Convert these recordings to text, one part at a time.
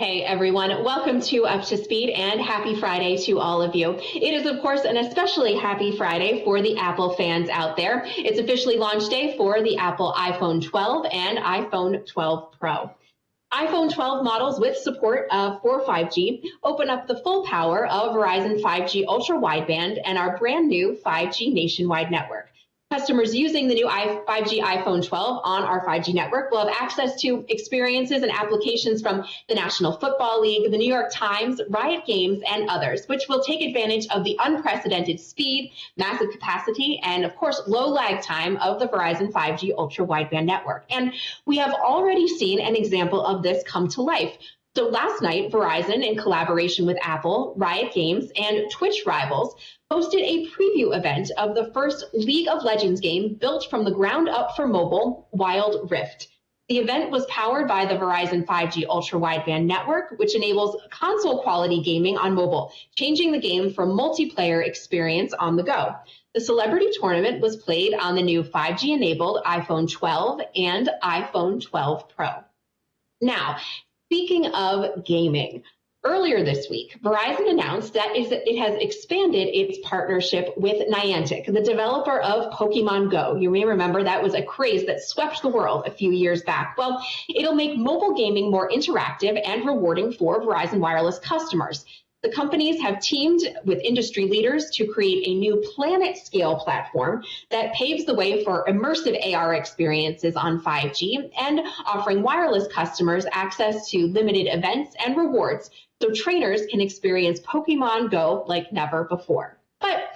Hey everyone, welcome to Up to Speed and happy Friday to all of you. It is of course an especially happy Friday for the Apple fans out there. It's officially launch day for the Apple iPhone 12 and iPhone 12 Pro. iPhone 12 models with support for 5G open up the full power of Verizon 5G ultra wideband and our brand new 5G nationwide network. Customers using the new 5G iPhone 12 on our 5G network will have access to experiences and applications from the National Football League, the New York Times, Riot Games, and others, which will take advantage of the unprecedented speed, massive capacity, and of course, low lag time of the Verizon 5G ultra wideband network. And we have already seen an example of this come to life. So last night, Verizon, in collaboration with Apple, Riot Games, and Twitch rivals, hosted a preview event of the first League of Legends game built from the ground up for mobile, Wild Rift. The event was powered by the Verizon 5G ultra wideband network, which enables console quality gaming on mobile, changing the game from multiplayer experience on the go. The celebrity tournament was played on the new 5G enabled iPhone 12 and iPhone 12 Pro. Now, speaking of gaming, earlier this week, Verizon announced that it has expanded its partnership with Niantic, the developer of Pokemon Go. You may remember that was a craze that swept the world a few years back. Well, it'll make mobile gaming more interactive and rewarding for Verizon Wireless customers. The companies have teamed with industry leaders to create a new planet-scale platform that paves the way for immersive AR experiences on 5G and offering wireless customers access to limited events and rewards so trainers can experience Pokemon Go like never before. But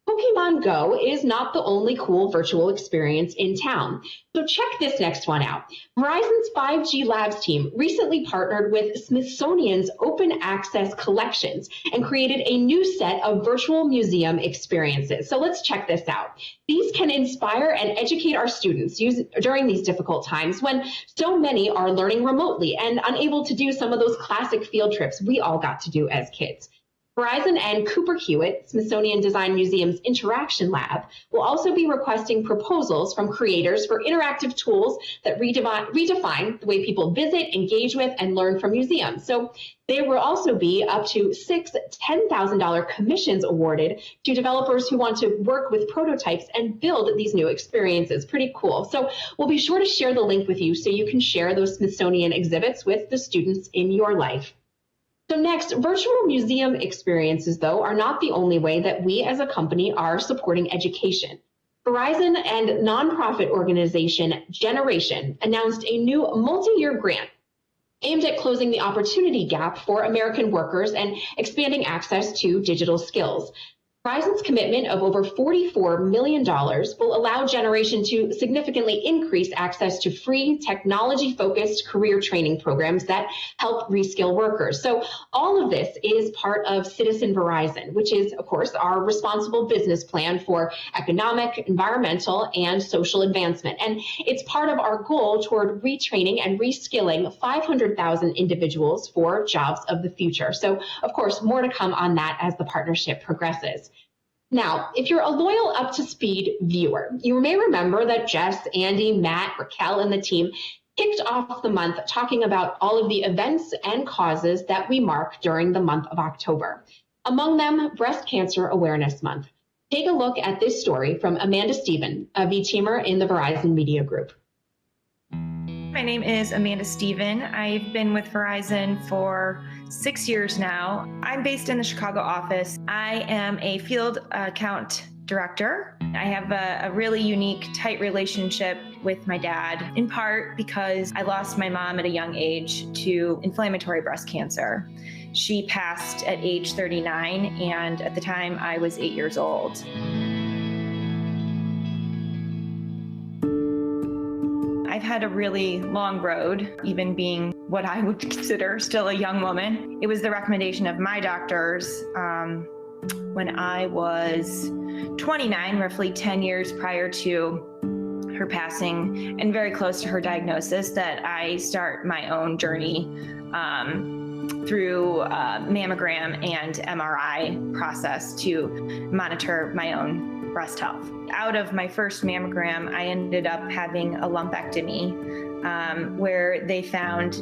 Pokemon Go is not the only cool virtual experience in town. So check this next one out. Verizon's 5G Labs team recently partnered with Smithsonian's Open Access Collections and created a new set of virtual museum experiences. So let's check this out. These can inspire and educate our students during these difficult times when so many are learning remotely and unable to do some of those classic field trips we all got to do as kids. Verizon and Cooper Hewitt, Smithsonian Design Museum's Interaction Lab, will also be requesting proposals from creators for interactive tools that redefine the way people visit, engage with, and learn from museums. So there will also be up to 6 $10,000 commissions awarded to developers who want to work with prototypes and build these new experiences. Pretty cool. So we'll be sure to share the link with you so you can share those Smithsonian exhibits with the students in your life. So next, virtual museum experiences, though, are not the only way that we as a company are supporting education. Verizon and nonprofit organization Generation announced a new multi-year grant aimed at closing the opportunity gap for American workers and expanding access to digital skills. Verizon's commitment of over $44 million will allow Generation to significantly increase access to free, technology-focused career training programs that help reskill workers. So all of this is part of Citizen Verizon, which is, of course, our responsible business plan for economic, environmental, and social advancement. And it's part of our goal toward retraining and reskilling 500,000 individuals for jobs of the future. So, of course, more to come on that as the partnership progresses. Now, if you're a loyal Up to Speed viewer, you may remember that Jess, Andy, Matt, Raquel, and the team kicked off the month talking about all of the events and causes that we mark during the month of October. Among them, Breast Cancer Awareness Month. Take a look at this story from Amanda Stephen, a V-teamer in the Verizon Media Group. My name is Amanda Stephen. I've been with Verizon for 6 years now. I'm based in the Chicago office. I am a field account director. I have a really unique, tight relationship with my dad, in part because I lost my mom at a young age to inflammatory breast cancer. She passed at age 39, and at the time I was 8 years old. I've had a really long road, even being what I would consider still a young woman. It was the recommendation of my doctors when I was 29, roughly 10 years prior to her passing and very close to her diagnosis, that I start my own journey through mammogram and MRI process to monitor my own breast health. Out of my first mammogram, I ended up having a lumpectomy where they found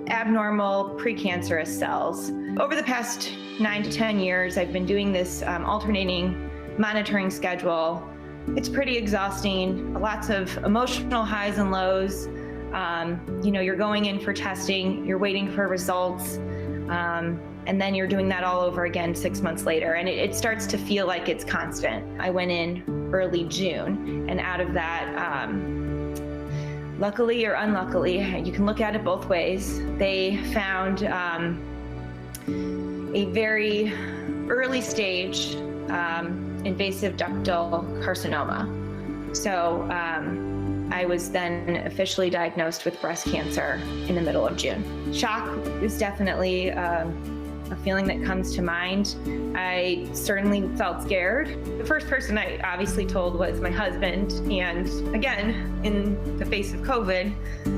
abnormal precancerous cells. Over the past 9 to 10 years, I've been doing this alternating monitoring schedule. It's pretty exhausting, lots of emotional highs and lows. You're going in for testing, you're waiting for results, and then you're doing that all over again 6 months later, and it starts to feel like it's constant. I went in early June, and out of that, luckily or unluckily, you can look at it both ways, they found a very early stage invasive ductal carcinoma. So I was then officially diagnosed with breast cancer in the middle of June. Shock is definitely a feeling that comes to mind. I certainly felt scared. The first person I obviously told was my husband. And again, in the face of COVID,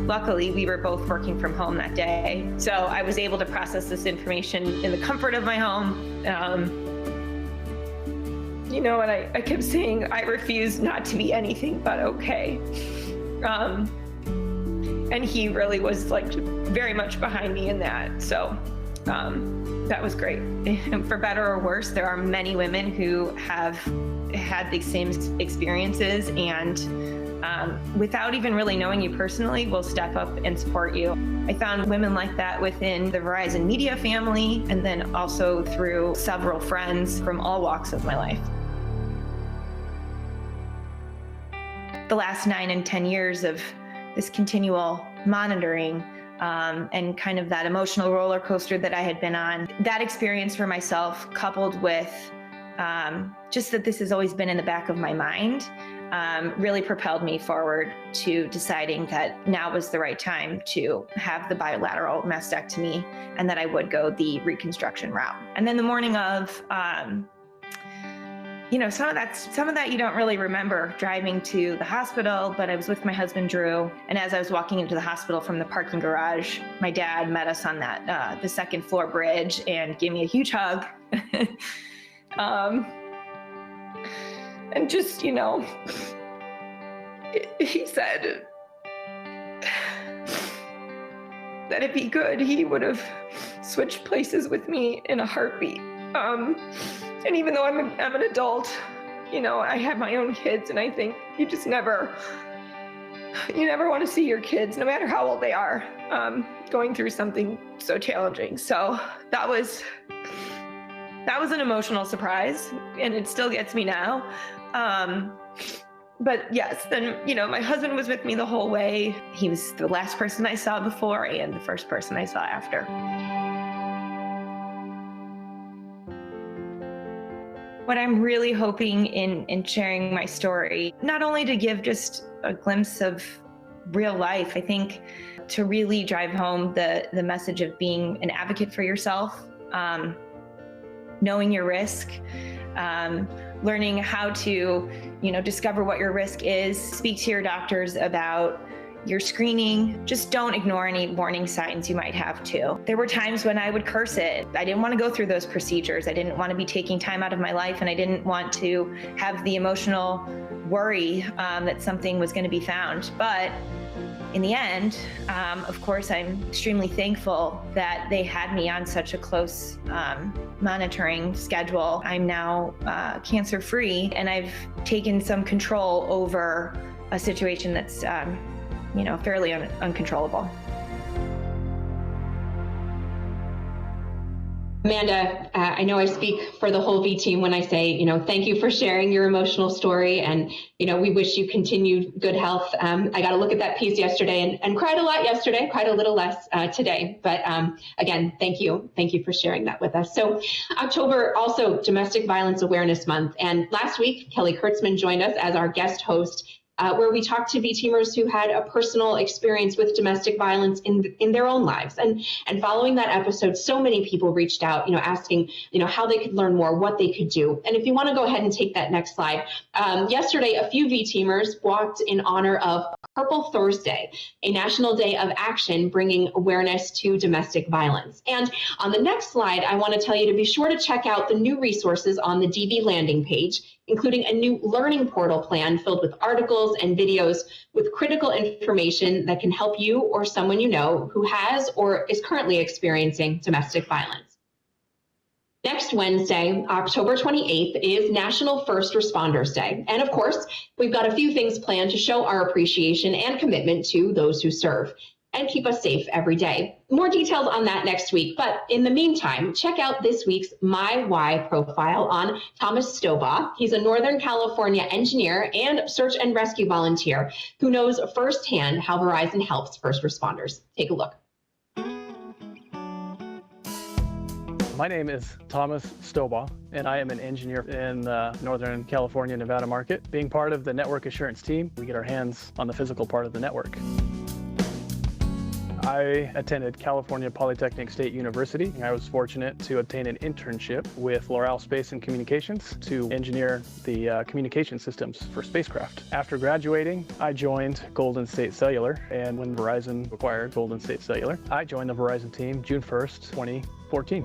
luckily we were both working from home that day. So I was able to process this information in the comfort of my home. And I kept saying, I refuse not to be anything but okay. And he really was like very much behind me in that. So that was great. And for better or worse, there are many women who have had the same experiences and without even really knowing you personally, will step up and support you. I found women like that within the Verizon media family, and then also through several friends from all walks of my life. The last 9 and 10 years of this continual monitoring and kind of that emotional roller coaster that I had been on, that experience for myself, coupled with just that this has always been in the back of my mind, really propelled me forward to deciding that now was the right time to have the bilateral mastectomy and that I would go the reconstruction route. And then the morning of, some of that you don't really remember, driving to the hospital, but I was with my husband, Drew. And as I was walking into the hospital from the parking garage, my dad met us on that, the second floor bridge and gave me a huge hug. And just, he said that if he could, he would have switched places with me in a heartbeat. And even though I'm an adult, I have my own kids, and I think you never want to see your kids, no matter how old they are, going through something so challenging. So that was an emotional surprise, and it still gets me now. But yes, then, my husband was with me the whole way. He was the last person I saw before and the first person I saw after. What I'm really hoping in sharing my story, not only to give just a glimpse of real life, I think to really drive home the message of being an advocate for yourself, knowing your risk, learning how to, discover what your risk is, speak to your doctors about your screening. Just don't ignore any warning signs you might have too. There were times when I would curse it. I didn't want to go through those procedures. I didn't want to be taking time out of my life, and I didn't want to have the emotional worry that something was going to be found. But in the end, of course, I'm extremely thankful that they had me on such a close monitoring schedule. I'm now cancer-free, and I've taken some control over a situation that's fairly uncontrollable. Amanda, I know I speak for the whole V team when I say, thank you for sharing your emotional story, and, we wish you continued good health. I got to look at that piece yesterday and cried a lot yesterday, cried a little less today. But again, thank you. Thank you for sharing that with us. So October, also Domestic Violence Awareness Month. And last week, Kelly Kurtzman joined us as our guest host, where we talked to V-teamers who had a personal experience with domestic violence in their own lives. And following that episode, so many people reached out, asking, how they could learn more, what they could do. And if you want to go ahead and take that next slide, yesterday, a few V-teamers walked in honor of Purple Thursday, a national day of action bringing awareness to domestic violence. And on the next slide, I want to tell you to be sure to check out the new resources on the DV landing page, including a new learning portal plan filled with articles and videos with critical information that can help you or someone you know who has or is currently experiencing domestic violence. Next Wednesday, October 28th, is National First Responders Day. And of course, we've got a few things planned to show our appreciation and commitment to those who serve and keep us safe every day. More details on that next week. But in the meantime, check out this week's My Why profile on Thomas Stobaugh. He's a Northern California engineer and search and rescue volunteer who knows firsthand how Verizon helps first responders. Take a look. My name is Thomas Stobaugh, and I am an engineer in the Northern California, Nevada market. Being part of the network assurance team, we get our hands on the physical part of the network. I attended California Polytechnic State University. I was fortunate to obtain an internship with Loral Space and Communications to engineer the communication systems for spacecraft. After graduating, I joined Golden State Cellular, and when Verizon acquired Golden State Cellular, I joined the Verizon team June 1st, 2014.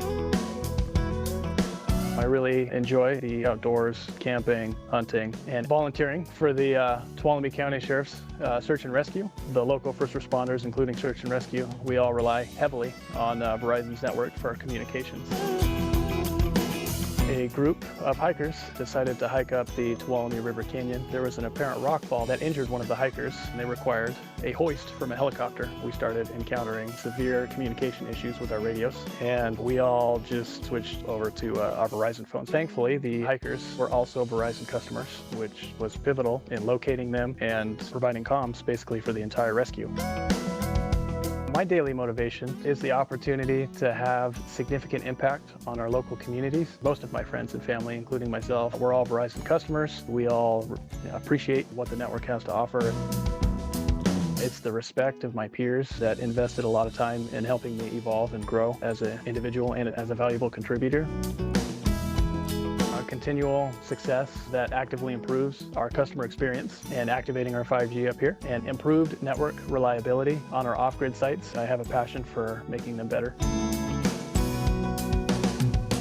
I really enjoy the outdoors, camping, hunting, and volunteering for the Tuolumne County Sheriff's Search and Rescue. The local first responders, including search and rescue, we all rely heavily on Verizon's network for our communications. A group of hikers decided to hike up the Tuolumne River Canyon. There was an apparent rockfall that injured one of the hikers, and they required a hoist from a helicopter. We started encountering severe communication issues with our radios, and we all just switched over to our Verizon phones. Thankfully, the hikers were also Verizon customers, which was pivotal in locating them and providing comms basically for the entire rescue. My daily motivation is the opportunity to have significant impact on our local communities. Most of my friends and family, including myself, we're all Verizon customers. We all appreciate what the network has to offer. It's the respect of my peers that invested a lot of time in helping me evolve and grow as an individual and as a valuable contributor. Continual success that actively improves our customer experience and activating our 5G up here, and improved network reliability on our off-grid sites. I have a passion for making them better.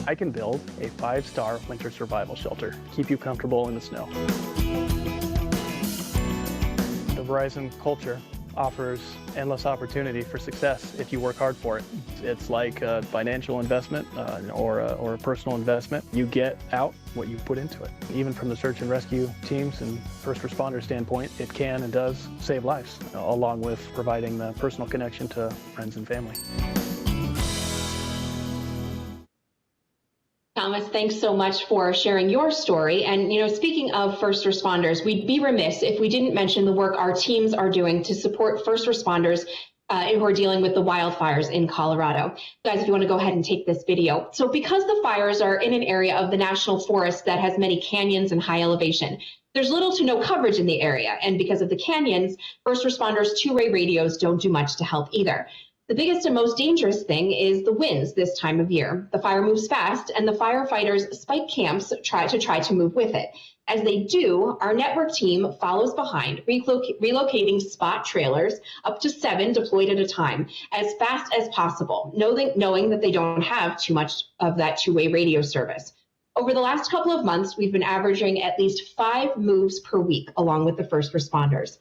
I can build a 5-star winter survival shelter, keep you comfortable in the snow. The Verizon culture offers endless opportunity for success if you work hard for it. It's like a financial investment or a personal investment. You get out what you put into it. Even from the search and rescue teams and first responder standpoint, it can and does save lives, along with providing the personal connection to friends and family. Thomas, thanks so much for sharing your story. And, speaking of first responders, we'd be remiss if we didn't mention the work our teams are doing to support first responders who are dealing with the wildfires in Colorado. Guys, if you want to go ahead and take this video. So because the fires are in an area of the national forest that has many canyons and high elevation, there's little to no coverage in the area. And because of the canyons, first responders' two-way radios don't do much to help either. The biggest and most dangerous thing is the winds this time of year. The fire moves fast, and the firefighters spike camps try to move with it. As they do, our network team follows behind, relocating spot trailers, up to 7 deployed at a time, as fast as possible, knowing that they don't have too much of that two-way radio service. Over the last couple of months, we've been averaging at least 5 moves per week, along with the first responders.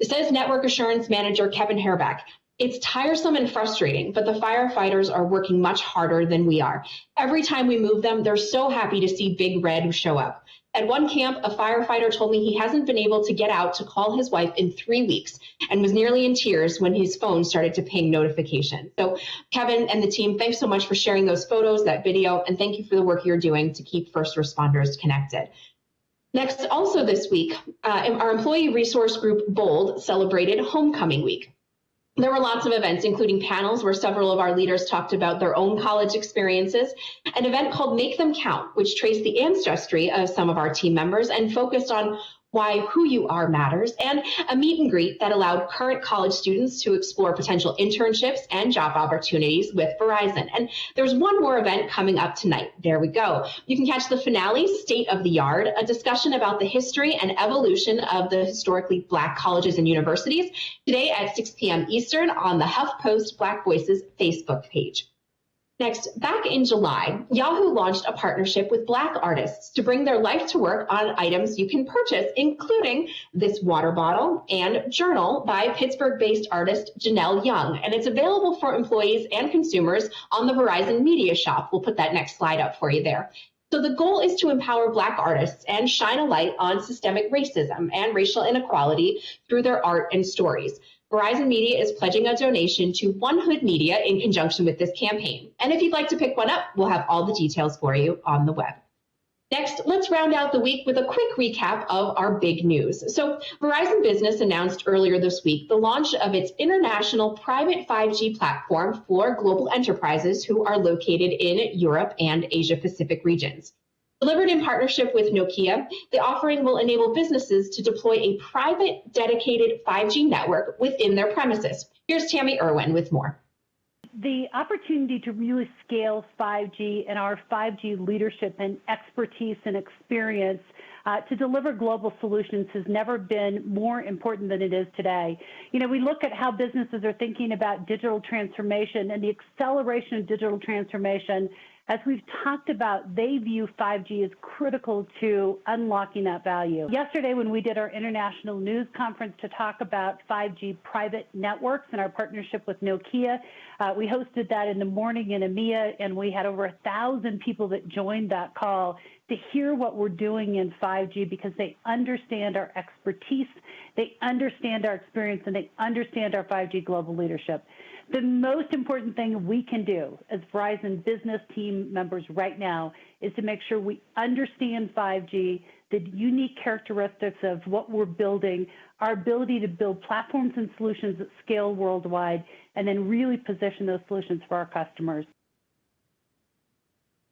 Says Network Assurance Manager Kevin Hairback. It's tiresome and frustrating, but the firefighters are working much harder than we are. Every time we move them, they're so happy to see Big Red show up. At one camp, a firefighter told me he hasn't been able to get out to call his wife in 3 weeks and was nearly in tears when his phone started to ping notifications. So Kevin and the team, thanks so much for sharing those photos, that video, and thank you for the work you're doing to keep first responders connected. Next, also this week, our employee resource group, BOLD, celebrated Homecoming Week. There were lots of events, including panels where several of our leaders talked about their own college experiences, an event called Make Them Count, which traced the ancestry of some of our team members and focused on why who you are matters, and a meet and greet that allowed current college students to explore potential internships and job opportunities with Verizon. And there's one more event coming up tonight. There we go. You can catch the finale, State of the Yard, a discussion about the history and evolution of the historically Black colleges and universities, today at 6 p.m. Eastern on the HuffPost Black Voices Facebook page. Next, back in July, Yahoo launched a partnership with Black artists to bring their life to work on items you can purchase, including this water bottle and journal by Pittsburgh-based artist Janelle Young. And it's available for employees and consumers on the Verizon Media Shop. We'll put that next slide up for you there. So the goal is to empower Black artists and shine a light on systemic racism and racial inequality through their art and stories. Verizon Media is pledging a donation to One Hood Media in conjunction with this campaign. And if you'd like to pick one up, we'll have all the details for you on the web. Next, let's round out the week with a quick recap of our big news. So Verizon Business announced earlier this week the launch of its international private 5G platform for global enterprises who are located in Europe and Asia Pacific regions. Delivered in partnership with Nokia, the offering will enable businesses to deploy a private, dedicated 5G network within their premises. Here's Tammy Irwin with more. The opportunity to really scale 5G and our 5G leadership and expertise and experience to deliver global solutions has never been more important than it is today. You know, we look at how businesses are thinking about digital transformation and the acceleration of digital transformation. As we've talked about, they view 5G as critical to unlocking that value. Yesterday, when we did our international news conference to talk about 5G private networks and our partnership with Nokia, we hosted that in the morning in EMEA, and we had over 1,000 people that joined that call to hear what we're doing in 5G because they understand our expertise, they understand our experience, and they understand our 5G global leadership. The most important thing we can do as Verizon business team members right now is to make sure we understand 5G, the unique characteristics of what we're building, our ability to build platforms and solutions that scale worldwide, and then really position those solutions for our customers.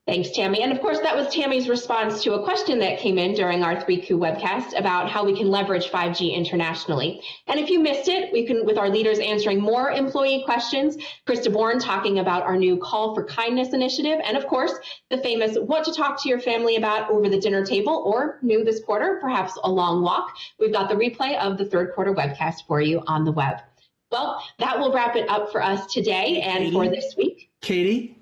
Thanks, Tammy. And of course, that was Tammy's response to a question that came in during our 3Q webcast about how we can leverage 5G internationally. And if you missed it, we can, with our leaders answering more employee questions, Krista Bourne talking about our new Call for Kindness initiative, and of course, the famous What to Talk to Your Family About Over the Dinner Table, or new this quarter, perhaps a long walk. We've got the replay of the third quarter webcast for you on the web. Well, that will wrap it up for us today and for this week. Katie?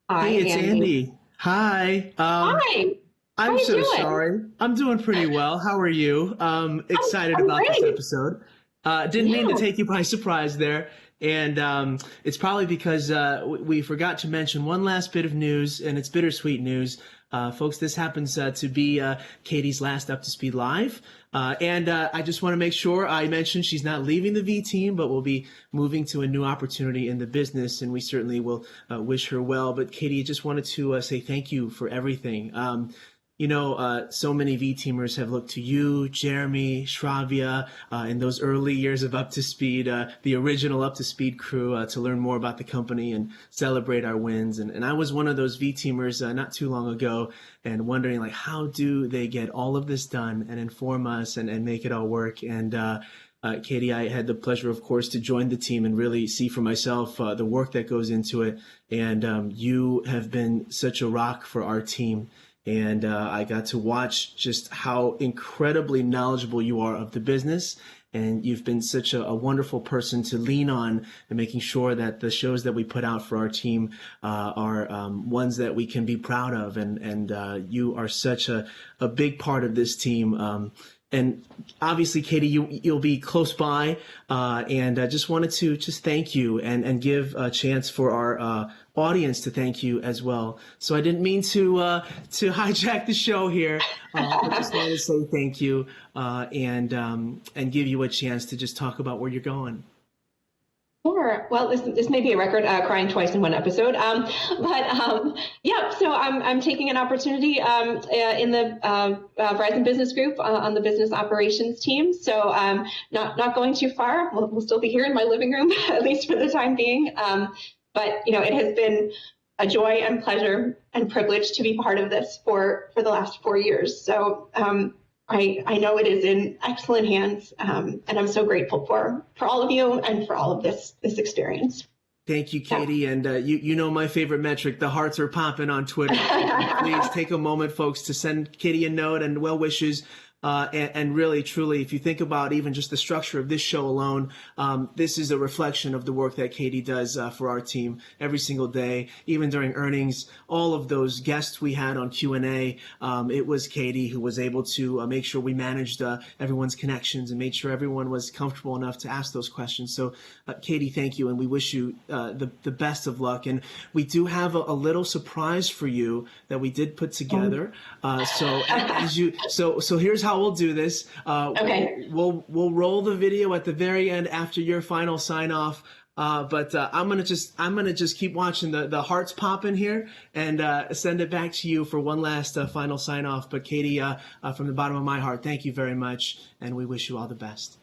Hi, hey, it's Andy. Hi. Hi. I'm so sorry. I'm doing pretty well. How are you? Excited about great. this episode. Didn't mean to take you by surprise there. And it's probably because we forgot to mention one last bit of news, and it's bittersweet news. Folks, this happens to be Katie's last Up to Speed Live. And I just want to make sure I mention she's not leaving the V team, but will be moving to a new opportunity in the business. And we certainly will wish her well. But Katie, I just wanted to say thank you for everything. So many V-teamers have looked to you, Jeremy, Shravya, in those early years of Up to Speed, the original Up to Speed crew, to learn more about the company and celebrate our wins. And I was one of those V-teamers not too long ago and wondering, like, how do they get all of this done and inform us and make it all work? And Katie, I had the pleasure, of course, to join the team and really see for myself the work that goes into it. And you have been such a rock for our team. And I got to watch just how incredibly knowledgeable you are of the business. And you've been such a wonderful person to lean on and making sure that the shows that we put out for our team are ones that we can be proud of. And you are such a big part of this team. And obviously, Katie, you'll be close by. And I just wanted to just thank you and give a chance for our audience to thank you as well. So I didn't mean to hijack the show here. I just wanted to say thank you and give you a chance to just talk about where you're going. Sure. Well, this may be a record, crying twice in one episode. So I'm taking an opportunity in the Verizon Business Group on the business operations team. So not going too far. We'll still be here in my living room, at least for the time being. But it has been a joy and pleasure and privilege to be part of this for the last 4 years. So I know it is in excellent hands, and I'm so grateful for all of you and for all of this experience. Thank you, Katie. Yeah. And you know my favorite metric, the hearts are popping on Twitter. Please take a moment, folks, to send Katie a note and well wishes. And really, truly, if you think about even just the structure of this show alone, this is a reflection of the work that Katie does for our team every single day, even during earnings. All of those guests we had on Q&A, it was Katie who was able to make sure we managed everyone's connections and made sure everyone was comfortable enough to ask those questions. So, Katie, thank you, and we wish you the best of luck. And we do have a little surprise for you that we did put together. So here's how we'll do this. Okay. We'll roll the video at the very end after your final sign off. But I'm gonna just keep watching the hearts popping here and send it back to you for one last final sign off. But Katie, from the bottom of my heart, thank you very much, and we wish you all the best.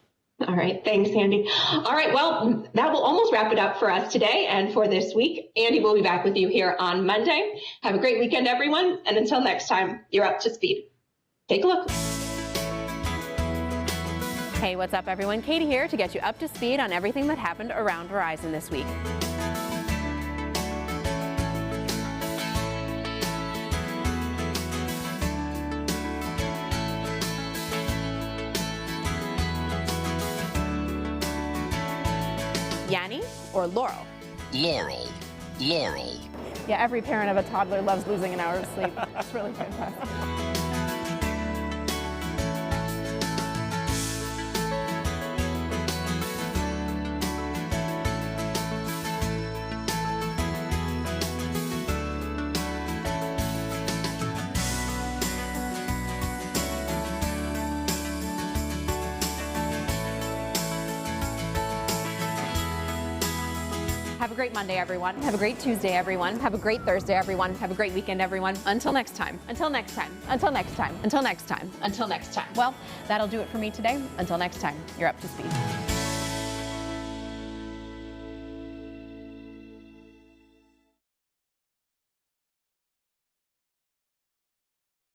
All right. Thanks, Andy. All right. Well, that will almost wrap it up for us today and for this week. Andy will be back with you here on Monday. Have a great weekend, everyone. And until next time, you're up to speed. Take a look. Hey, what's up, everyone? Katie here to get you up to speed on everything that happened around Verizon this week. Yanni or Laurel? Laurel. Laurel. Yeah, every parent of a toddler loves losing an hour of sleep. It's really fantastic. Have a great Monday, everyone. Have a great Tuesday, everyone. Have a great Thursday, everyone. Have a great weekend, everyone. Until next time. Until next time. Until next time. Until next time. Until next time. Well, that'll do it for me today. Until next time, you're up to speed.